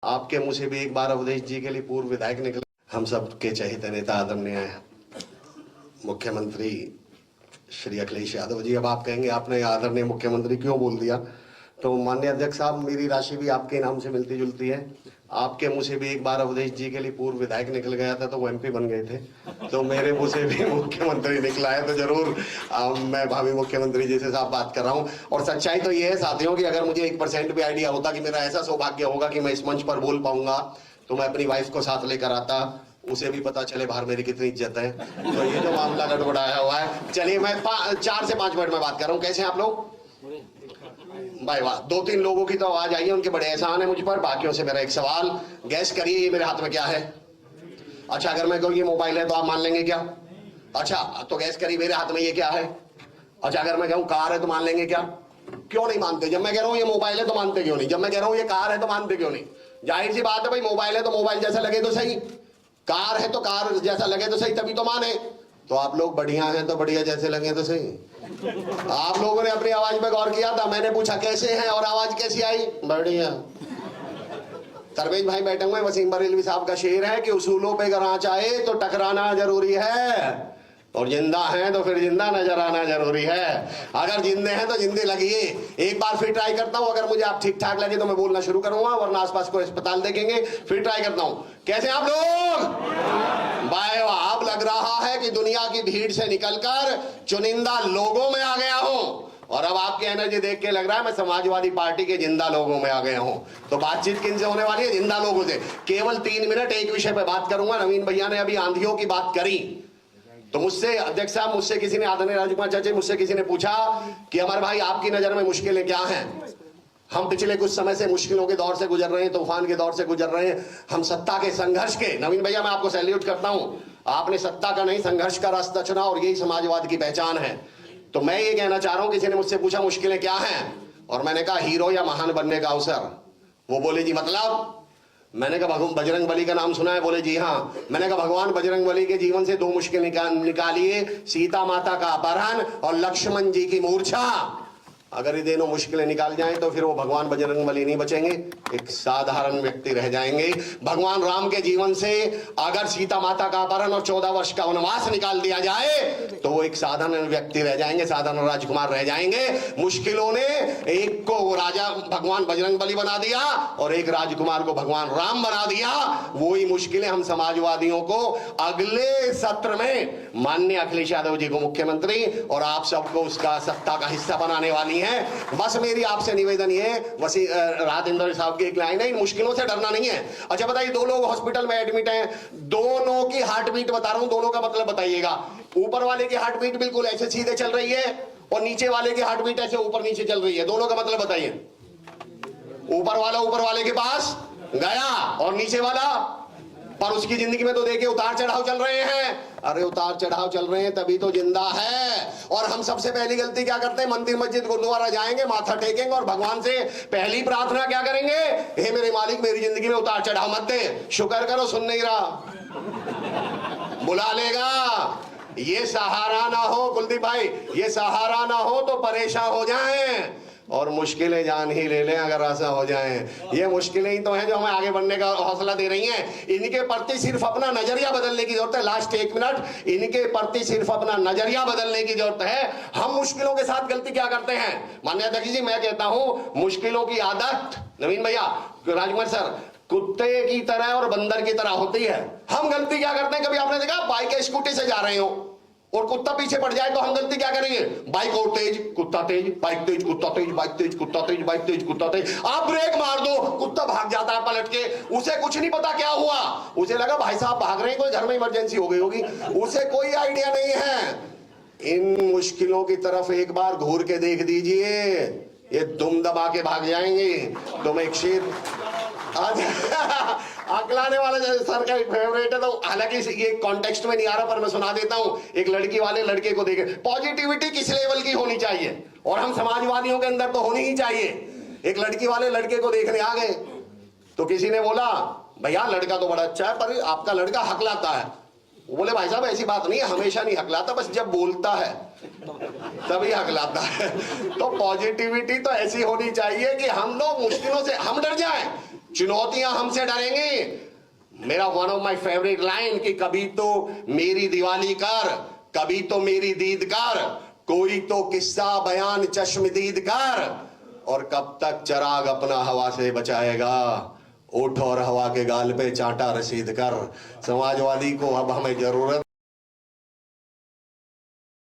आपके मुंह से भी एक बार अवधेश जी के लिए पूर्व विधायक निकले। हम सब के चहेते नेता आदरणीय मुख्यमंत्री श्री अखिलेश यादव जी, अब आप कहेंगे आपने आदरणीय मुख्यमंत्री क्यों बोल दिया, तो माननीय अध्यक्ष साहब मेरी राशि भी आपके नाम से मिलती जुलती है। आपके मुंह से भी एक बार अवधेश जी के लिए पूर्व विधायक निकल गया था तो वो एमपी बन गए थे, तो मेरे मुंह से भी मुख्यमंत्री निकला है तो जरूर मैं भावी मुख्यमंत्री जी से साफ बात कर रहा हूं। और सच्चाई तो ये है साथियों कि अगर मुझे 1% भी आइडिया होता कि मेरा ऐसा सौभाग्य होगा कि मैं इस मंच पर बोल पाऊंगा तो मैं अपनी वाइफ को साथ लेकर आता, उसे भी पता चले बाहर मेरी कितनी इज्जत है। तो ये जो मामला गड़बड़ाया हुआ है, चलिए मैं 4 से 5 मिनट में बात कर रहा हूँ। कैसे आप लोग भाई? वाह, 2-3 लोगों की तो आवाज आई है, उनके बड़े एहसान है मुझ पर। बाकियों से मेरा एक सवाल, गैस करिए ये मेरे हाथ में क्या है? अच्छा, अगर मैं कहूँ ये मोबाइल है तो आप मान लेंगे क्या? अच्छा तो गैस करिए मेरे हाथ में ये क्या है? अच्छा, अगर मैं कहूँ कार है तो मान लेंगे क्या? क्यों नहीं मानते? जब मैं कह रहा हूँ ये मोबाइल है तो मानते क्यों नहीं? जब मैं कह रहा हूँ ये कार है तो मानते क्यों नहीं? जाहिर सी बात है भाई, मोबाइल है तो मोबाइल जैसा लगे तो सही, कार है तो कार जैसा लगे तो सही, तभी तो माने। तो आप लोग बढ़िया हैं तो बढ़िया जैसे लगे तो सही। आप लोगों ने अपनी आवाज पे गौर किया था? मैंने पूछा कैसे हैं और आवाज कैसी आई? बढ़िया। तरवेज भाई बैठे हुए, वसीम बरेलवी साहब का शेर है कि उसूलों पे अगर आंच आए तो टकराना जरूरी है, और जिंदा हैं तो फिर जिंदा नजर आना जरूरी है। अगर जिंदे हैं तो जिंदे लगिए। एक बार फिर ट्राई करता हूं, अगर मुझे आप ठीक ठाक लगे तो मैं बोलना शुरू करूंगा, वरना आसपास को अस्पताल देखेंगे। फिर ट्राई करता हूं। कैसे आप लोग? बाय वाह, अब लग रहा है कि दुनिया की भीड़ से निकलकर चुनिंदा लोगों में आ गया हूं, और अब आपकी एनर्जी देख के लग रहा है मैं समाजवादी पार्टी के जिंदा लोगों में आ गया हूं। तो बातचीत किन से होने वाली है? जिंदा लोगों से। केवल 3 मिनट एक विषय पे बात करूंगा। नवीन भैया ने अभी आंधियों की बात करी, तो मुझसे अध्यक्ष साहब, मुझसे किसी ने, आदरणीय राजकुमार चाचा, मुझसे किसी ने पूछा कि अमर भाई आपकी नजर में मुश्किलें क्या हैं? हम पिछले कुछ समय से मुश्किलों के दौर से गुजर रहे हैं, तूफान के दौर से गुजर रहे हैं। हम सत्ता के संघर्ष के, नवीन भैया मैं आपको सैल्यूट करता हूं, आपने सत्ता का नहीं संघर्ष का रास्ता चुना, और यही समाजवाद की पहचान है। तो मैं ये कहना चाह रहा हूं, किसी ने मुझसे पूछा मुश्किलें क्या हैं, और मैंने कहा हीरो या महान बनने का अवसर। वो बोले जी मतलब? मैंने कहा बजरंग बली का नाम सुना है? बोले जी हाँ। मैंने कहा भगवान बजरंग बली के जीवन से 2 मुश्किल निकालिए, सीता माता का अपहरण और लक्ष्मण जी की मूर्छा। अगर ये दोनों मुश्किलें निकाल जाएं तो फिर वो भगवान बजरंग बली नहीं बचेंगे, एक साधारण व्यक्ति रह जाएंगे। भगवान राम के जीवन से अगर सीता माता का अपहरण और 14 वर्ष का वनवास निकाल दिया जाए तो वो एक साधारण व्यक्ति रह जाएंगे, साधारण राजकुमार रह जाएंगे। मुश्किलों ने एक को राजा भगवान बजरंग बली बना दिया और एक राजकुमार को भगवान राम बना दिया। वही मुश्किलें हम समाजवादियों को अगले सत्र में माननीय अखिलेश यादव जी को मुख्यमंत्री और आप सबको उसका सत्ता का हिस्सा बनाने वाली है। बस मेरी आपसे निवेदन ये, राजेंद्र साहब की एक लाइन है, इन मुश्किलों से डरना नहीं है। अच्छा बताइए, 2 लोग हॉस्पिटल में एडमिट हैं, दोनों की हार्ट बीट बता रहा हूं, दोनों का मतलब बताइएगा। ऊपर वाले की हार्ट बीट बिल्कुल ऐसे सीधे चल रही है और नीचे वाले की हार्ट बीट ऐसे ऊपर नीचे चल रही है, दोनों का मतलब बताइए। ऊपर वाला ऊपर वाले के पास गया और नीचे वाला, पर उसकी जिंदगी में तो देखिए उतार चढ़ाव चल रहे हैं। अरे उतार चढ़ाव चल रहे हैं तभी तो जिंदा है। और हम सबसे पहली गलती क्या करते हैं? मंदिर मस्जिद गुरुद्वारा जाएंगे, माथा टेकेंगे और भगवान से पहली प्रार्थना क्या करेंगे? हे मेरे मालिक, मेरी जिंदगी में उतार चढ़ाव मत दे। शुक्र करो सुन नहीं रहा, बुला लेगा। ये सहारा ना हो कुलदीप भाई, ये सहारा ना हो तो परेशान हो जाएं और मुश्किलें जान ही ले लें अगर ऐसा हो जाए। ये मुश्किलें ही तो हैं जो हमें आगे बढ़ने का हौसला दे रही हैं। इनके प्रति सिर्फ अपना नजरिया बदलने की जरूरत है। लास्ट 1 मिनट, इनके प्रति सिर्फ अपना नजरिया बदलने की जरूरत है। हम मुश्किलों के साथ गलती क्या करते हैं? माननीय अध्यक्ष जी, मैं कहता हूं मुश्किलों की आदत, नवीन भैया, राजकुमार सर, कुत्ते की तरह और बंदर की तरह होती है। हम गलती क्या करते हैं? कभी आपने देखा बाइक या स्कूटी से जा रहे हो और कुत्ता पीछे पड़ जाए तो हम गलती क्या करेंगे? बाइक और तेज, कुत्ता तेज, बाइक तेज, कुत्ता तेज, बाइक तेज, कुत्ता तेज, बाइक तेज, कुत्ता तेज। आप ब्रेक मार दो, कुत्ता भाग जाता है पलट के, उसे कुछ नहीं पता क्या हुआ, उसे लगा भाई साहब भाग रहे हैं, कोई घर में इमरजेंसी हो गई होगी, उसे कोई आइडिया नहीं है। इन मुश्किलों की तरफ एक बार घूर के देख दीजिए, ये दुम दबा के भाग जाएंगे। तुम एक शेर आज अकलाने वाला सर का फेवरेट है, तो हालांकि ये कॉन्टेक्स्ट में नहीं आ रहा पर मैं सुना देता हूं। एक लड़की वाले लड़के को देखे, पॉजिटिविटी किस लेवल की होनी चाहिए, और हम समाजवादियों के अंदर तो होनी ही चाहिए। एक लड़की वाले लड़के को देखने आ गए तो किसी ने बोला भैया लड़का तो बड़ा अच्छा है पर आपका लड़का हकलाता है। वो बोले भाई साहब ऐसी बात नहीं है, हमेशा नहीं हकलाता, बस जब बोलता है तभी हकलाता है। तो पॉजिटिविटी तो ऐसी होनी चाहिए कि हम लोग मुश्किलों से हम डर जाएं, चुनौतियां हमसे डरेंगी। मेरा one of my favourite line कि कभी तो मेरी दिवाली कर, कभी तो मेरी दीद कर, कोई तो किस्सा बयान चश्मदीद कर, और कब तक चिराग अपना हवा से बचाएगा, उठ और हवा के गाल पे चांटा रसीद कर। समाजवादी को अब हमें जरूरत